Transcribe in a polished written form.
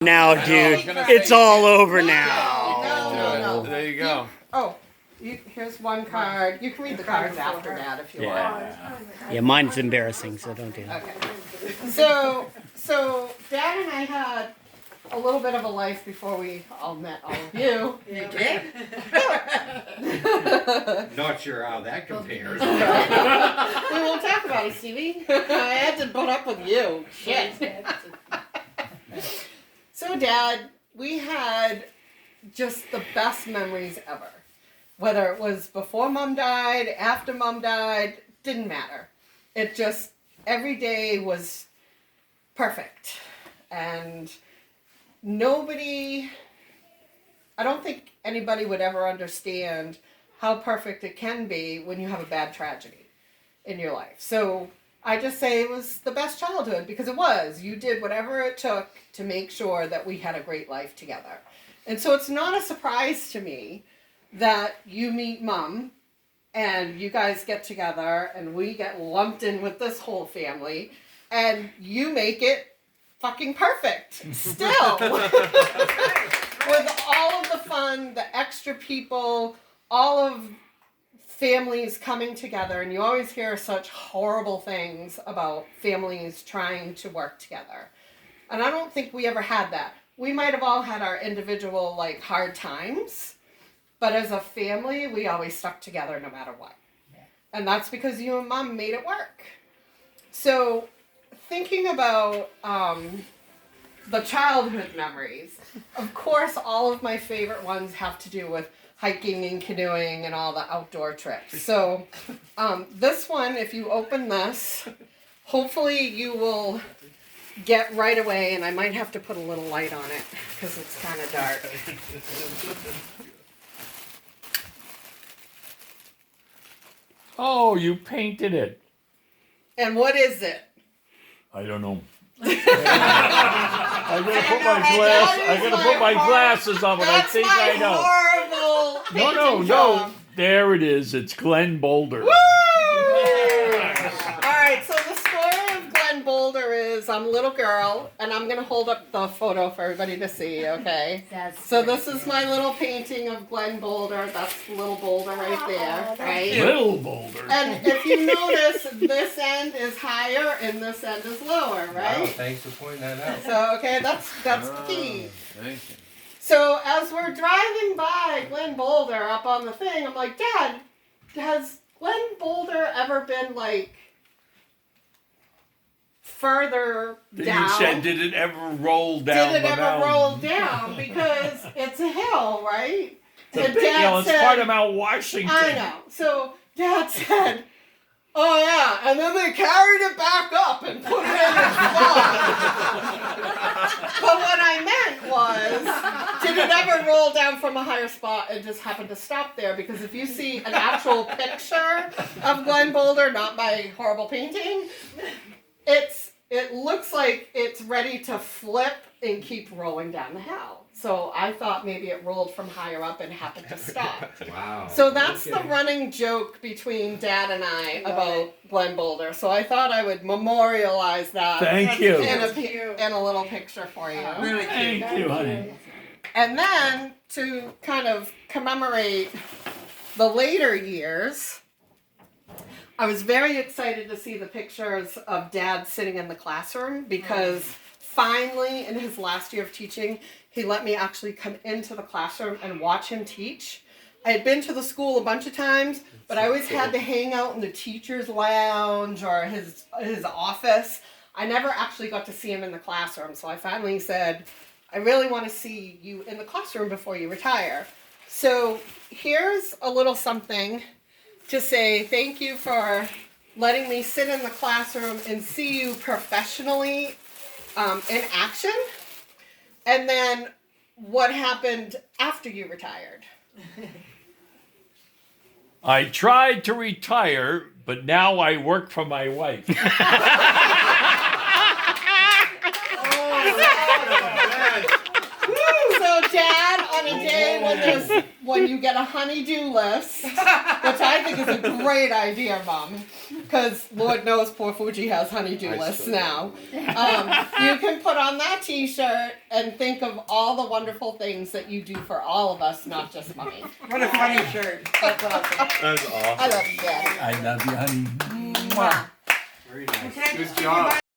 Now, dude, it's all over now. No. There you go. Here's one card. You can read the cards after that if you want. Yeah, mine's embarrassing, so don't do that. Okay. So Dad and I had a little bit of a life before we all met all of you. You did? Not sure how that compares. We won't talk about it, Stevie. I had to put up with you. Shit. So, Dad, we had just the best memories ever. Whether it was before Mom died, after Mom died, didn't matter. It just, every day was perfect. And I don't think anybody would ever understand how perfect it can be when you have a bad tragedy in your life. So I just say it was the best childhood because it was. You did whatever it took to make sure that we had a great life together. And so it's not a surprise to me that you meet Mom and you guys get together and we get lumped in with this whole family and you make it fucking perfect still. With all of the fun, the extra people, all of families coming together, and you always hear such horrible things about families trying to work together. And I don't think we ever had that. We might have all had our individual hard times, but as a family, we always stuck together no matter what. And that's because you and Mom made it work. So thinking about the childhood memories, of course, all of my favorite ones have to do with hiking and canoeing and all the outdoor trips. So this one, if you open this, hopefully you will get right away, and I might have to put a little light on it because it's kind of dark. Oh, you painted it. And what is it? I don't know. I gotta put my glasses on, but I think I know. Horrible painting No. job. There it is. It's Glenn Boulder. Woo! Alright, so the story of Glenn Boulder is I'm a little girl, and I'm going to hold up the photo for everybody to see, okay? So this is my little painting of Glenn Boulder. That's little Boulder right there, right? Little Boulder. And if you notice, this end is higher and this end is lower, right? Wow, thanks for pointing that out. So, okay, that's key. Thank you. So as we're driving by Glenn Boulder up on the thing, I'm like, Dad, has Glenn Boulder ever been further down? You said, did it ever roll down? Did it ever roll down? Because it's a hill, right? It's a big hill. It's part of Mount Washington. I know. So Dad said, oh yeah, and then they carried it back up and put it in its spot. But what I meant was, did it ever roll down from a higher spot and just happen to stop there? Because if you see an actual picture of Glenn Boulder, not my horrible painting, it looks like it's ready to flip and keep rolling down the hill. So I thought maybe it rolled from higher up and happened to stop. Wow. So that's the running joke between Dad and I about Glenn Boulder. So I thought I would memorialize that. Thank you. In a little picture for you. Really cute. Thank you, honey. And then to kind of commemorate the later years, I was very excited to see the pictures of Dad sitting in the classroom because finally in his last year of teaching, he let me actually come into the classroom and watch him teach. I had been to the school a bunch of times, but I always had to hang out in the teacher's lounge or his office. I never actually got to see him in the classroom, so I finally said, I really want to see you in the classroom before you retire. So here's a little something to say thank you for letting me sit in the classroom and see you professionally in action. And then what happened after you retired? I tried to retire, but now I work for my wife. So Dad, on a day when you get a honey-do list, which I think is a great idea, Mom, because Lord knows poor Fuji has honeydew lists now. You can put on that T-shirt and think of all the wonderful things that you do for all of us, not just mommy. What a funny shirt. That's awesome. That's awesome. I love you, Daddy. I love you, honey. Mwah. Very nice. Can I just Good give you job. my